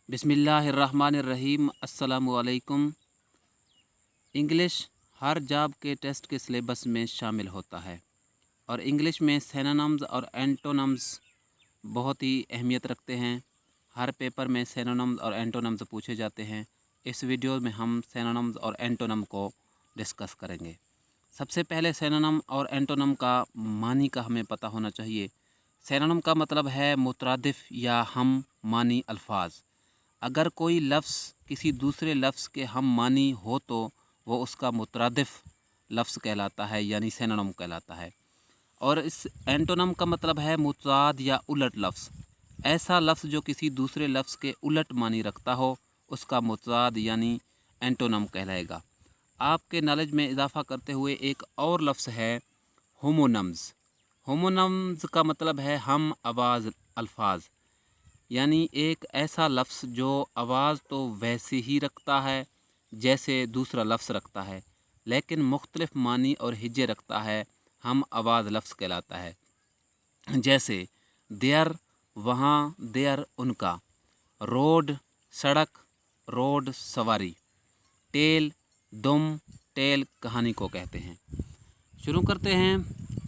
बिस्मिल्लाहिर्रहमानिर्रहीम। अस्सलामुअलैकुम। इंग्लिश हर जॉब के टेस्ट के सिलेबस में शामिल होता है और इंग्लिश में सिनोनिम्स और एंटोनिम्स बहुत ही अहमियत रखते हैं। हर पेपर में सिनोनिम्स और एंटोनिम्स पूछे जाते हैं। इस वीडियो में हम सिनोनिम्स और एंटोनिम को डिस्कस करेंगे। सबसे पहले सिनोनिम और एंटोनिम का मानी का हमें पता होना चाहिए। सिनोनिम का मतलब है मुतरादिफ या हम मानी अल्फाज। अगर कोई लफ्ज़ किसी दूसरे लफ्ज़ के हम मानी हो तो वो उसका मुतरादिफ लफ्ज़ कहलाता है, यानी सिनोनिम कहलाता है। और इस एंटोनिम का मतलब है मुताद या उलट लफ्ज़। ऐसा लफ्ज़ जो किसी दूसरे लफ्ज़ के उलट मानी रखता हो उसका मुताद यानी एंटोनिम कहलाएगा। आपके नॉलेज में इजाफ़ा करते हुए एक और लफ्ज़ है होमोनम्स। होमोनम्स का मतलब है हम आवाज़ अल्फाज, यानी एक ऐसा लफ्ज़ जो आवाज़ तो वैसे ही रखता है जैसे दूसरा लफ्ज़ रखता है, लेकिन मुख्तलिफ मानी और हिज्जे रखता है, हम आवाज़ लफ्ज़ कहलाता है। जैसे देयर वहाँ, देयर उनका, रोड सड़क, रोड सवारी, टेल दुम, टेल कहानी को कहते हैं। शुरू करते हैं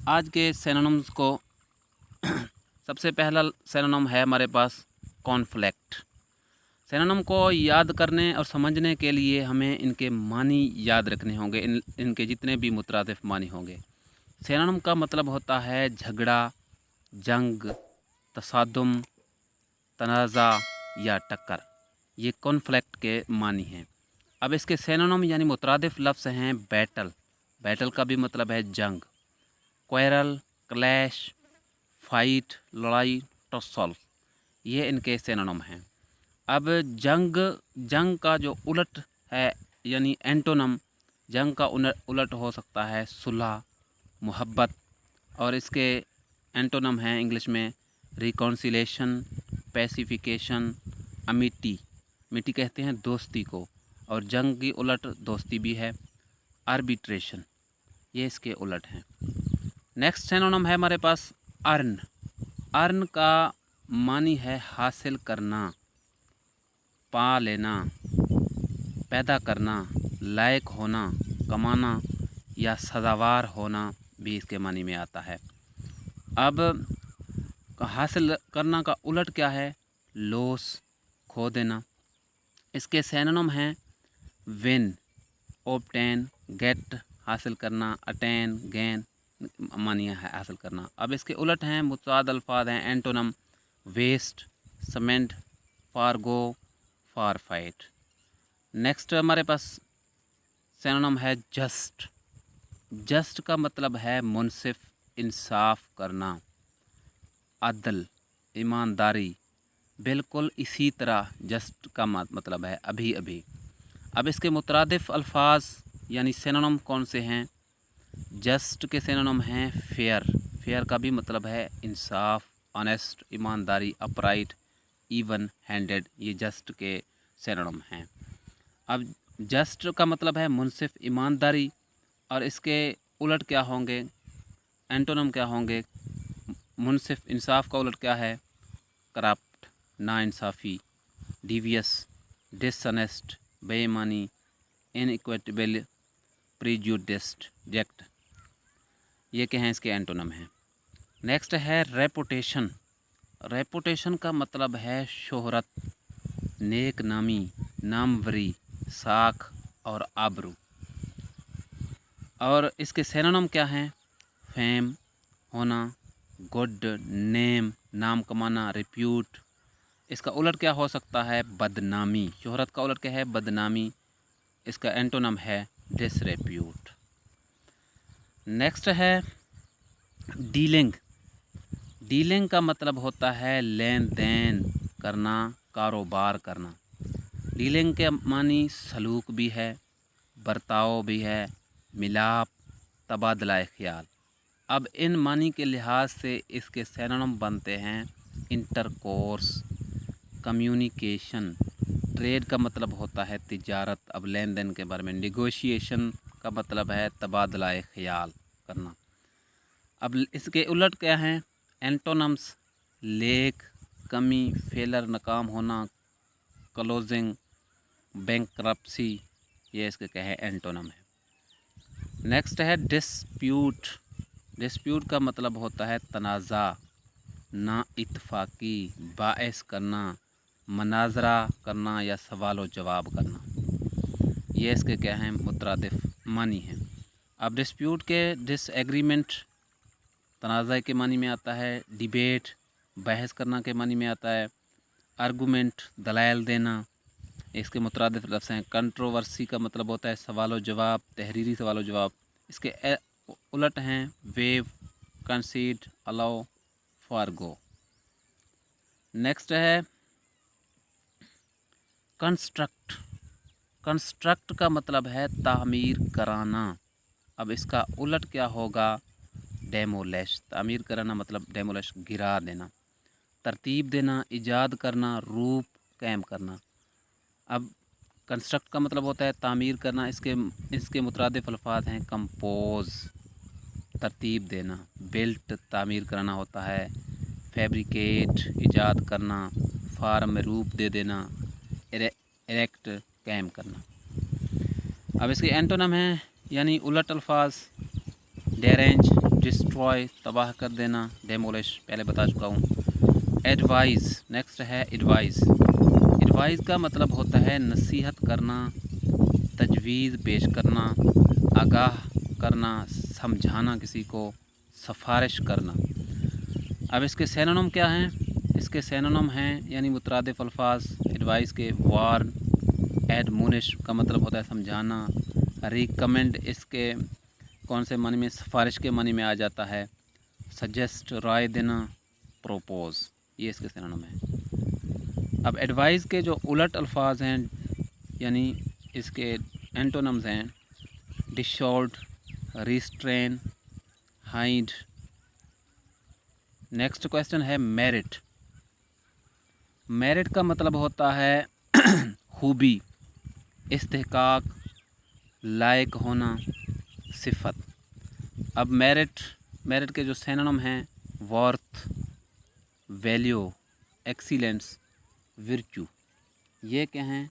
आज के सिनोनिम्स को। सबसे पहला सिनोनिम है हमारे पास कॉन्फ्लिक्ट। सिनोनिम को याद करने और समझने के लिए हमें इनके मानी याद रखने होंगे, इनके जितने भी मुतरादिफ मानी होंगे। सिनोनिम का मतलब होता है झगड़ा, जंग, तसादुम, तनाज़ा या टक्कर। ये कॉन्फ्लिक्ट के मानी हैं। अब इसके सिनोनिम यानी मुतरादिफ लफ्ज़ हैं बैटल। बैटल का भी मतलब है जंग। क्वेरल, क्लैश, फाइट, लड़ाई, टसल, ये इनके सिनोनिम हैं। अब जंग का जो उलट है यानी एंटोनिम, जंग का उलट हो सकता है सुलह, मोहब्बत। और इसके एंटोनिम हैं इंग्लिश में रिकॉन्सिलेशन, पैसिफिकेशन, अमिटी। मिटी कहते हैं दोस्ती को, और जंग की उलट दोस्ती भी है। आर्बिट्रेशन, ये इसके उलट हैं। नेक्स्ट सिनोनिम है हमारे पास अर्न। अर्न का मानी है हासिल करना, पा लेना, पैदा करना, लायक होना, कमाना या सदावार होना भी इसके मानी में आता है। अब हासिल करना का उलट क्या है? लॉस, खो देना। इसके सिनोनिम हैं विन, ऑब्टेन, गेट हासिल करना, अटेन, गेन मानी है हासिल करना। अब इसके उलट हैं मुतआद अल्फाज हैं एंटोनिम वेस्ट, समेंट, फारगो, फार फाइट। नेक्स्ट हमारे पास सिनोनिम है जस्ट। जस्ट का मतलब है मुनसिफ, इंसाफ करना, अदल, ईमानदारी। बिल्कुल इसी तरह जस्ट का मतलब है अभी अभी। अब इसके मुतरादिफ अल्फाज यानी सिनोनिम कौन से हैं? जस्ट के सिनोनिम हैं फेयर। फेयर का भी मतलब है इंसाफ, ऑनेस्ट, ईमानदारी, अपराइट, इवन हैंडेड। ये जस्ट के सिनोनिम हैं। अब जस्ट का मतलब है मुनसिफ, ईमानदारी, और इसके उलट क्या होंगे? एंटोनिम क्या होंगे? मुनसिफ, इंसाफ का उलट क्या है? करप्ट, नाइंसाफ़ी, डिवियस, डिसऑनेस्ट, बेईमानी, इनइक्विटेबल, प्रीजुडिस्ड, जेक्ट। ये क्या हैं इसके एंटोनिम हैं। नेक्स्ट है रेपुटेशन। रेपुटेशन का मतलब है शोहरत, नेक नामी, नामवरी, साख और आबरू। और इसके सिनोनिम क्या हैं? फेम होना, गुड नेम, नाम कमाना, रिप्यूट। इसका उलट क्या हो सकता है? बदनामी। शोहरत का उलट क्या है? बदनामी। इसका एंटोनिम है डिसरेप्यूट। नेक्स्ट है डीलिंग। डीलिंग का मतलब होता है लेन देन करना, कारोबार करना। डीलिंग के मानी सलूक भी है, बर्ताव भी है, मिलाप, तबादला ख्याल। अब इन मानी के लिहाज से इसके सिनोनिम बनते हैं इंटरकोर्स, कम्युनिकेशन। ट्रेड का मतलब होता है तिजारत, अब लेन देन के बारे में। नेगोशिएशन का मतलब है तबादला ख्याल करना। अब इसके उलट क्या हैं? एंटोनिम्स लेक, कमी, फेलर, नाकाम होना, क्लोजिंग, बैंकरप्सी, ये इसके क्या है एंटोनम है। नेक्स्ट है डिस्प्यूट। डिस्प्यूट का मतलब होता है तनाज़ा, ना इत्तफाकी, बाइस करना, मनाजरा करना या सवाल व जवाब करना। ये इसके क्या हैं मुतरादिफ मानी हैं। अब डिस्प्यूट के डिसएग्रीमेंट तनाज़ा के मानी में आता है, डिबेट बहस करना के मानी में आता है, आर्गूमेंट दलाइल देना, इसके मुतरादिफ लफ्ज़ हैं। कंट्रोवर्सी का मतलब होता है सवाल व जवाब, तहरीरी सवाल व जवाब। इसके उलट हैं वेव, कंसीड, अलाउ, फारगो। नेक्स्ट है कंस्ट्रक्ट। कंस्ट्रक्ट का मतलब है तामीर कराना। अब इसका उलट क्या होगा, डेमोलिश। तामीर कराना मतलब डेमोलिश, गिरा देना। तरतीब देना, इजाद करना, रूप कायम करना। अब कंस्ट्रक्ट का मतलब होता है तामीर करना, इसके मुतरादिफ अल्फाज हैं कंपोज, तरतीब देना, बिल्ट तामीर कराना होता है, फैब्रिकेट इजाद करना, फार्म में रूप दे देना, इरेक्ट कायम करना। अब इसके एंटोनम हैं यानी उलट अल्फाज, डेरेंज डिस्ट्रॉय तबाह कर देना, डेमोलिश पहले बता चुका हूँ। एडवाइज़, नेक्स्ट है एडवाइज़। एडवाइज़ का मतलब होता है नसीहत करना, तजवीज़ पेश करना, आगाह करना, समझाना किसी को, सिफारिश करना। अब इसके सिनोनिम क्या हैं, इसके सिनोनिम हैं यानी मुतरादिफ अल्फाज एडवाइस के, वार्न, एडमोनिश का मतलब होता है समझाना, रिकमेंड इसके कौन से मानी में, सिफारिश के मानी में आ जाता है, सजेस्ट राय देना, प्रोपोज, ये इसके सिनोनिम है। अब एडवाइस के जो उलट अल्फाज हैं यानी इसके एंटोनम्स हैं डिशॉर्ट, रिस्ट्रेन, हाइड। नेक्स्ट क्वेश्चन है मेरिट। मेरिट का मतलब होता है खूबी, इस्तेहकाक, लायक होना, सिफत। अब मेरिट के जो सिनोनिम हैं वर्थ, वैल्यू, एक्सीलेंस, विर्चू, ये क्या हैं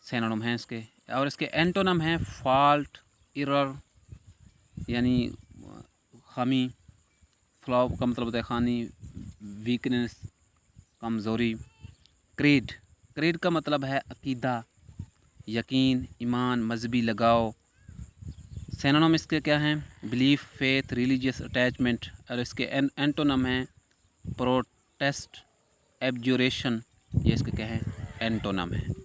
सिनोनिम हैं इसके। और इसके एंटोनम हैं फॉल्ट, एरर यानी खामी, फ्लॉ का मतलब होता है खानी, वीकनेस कमज़ोरी, क्रीड, क्रीड का मतलब है अकीदा, यकीन, ईमान, मजहबी लगाव। सिनोनिम इसके क्या हैं बिलीफ, फेथ, रिलीजियस अटैचमेंट। और इसके एंटोनम हैं प्रोटेस्ट, एब्जुरेशन, ये इसके क्या हैं एंटोनम है।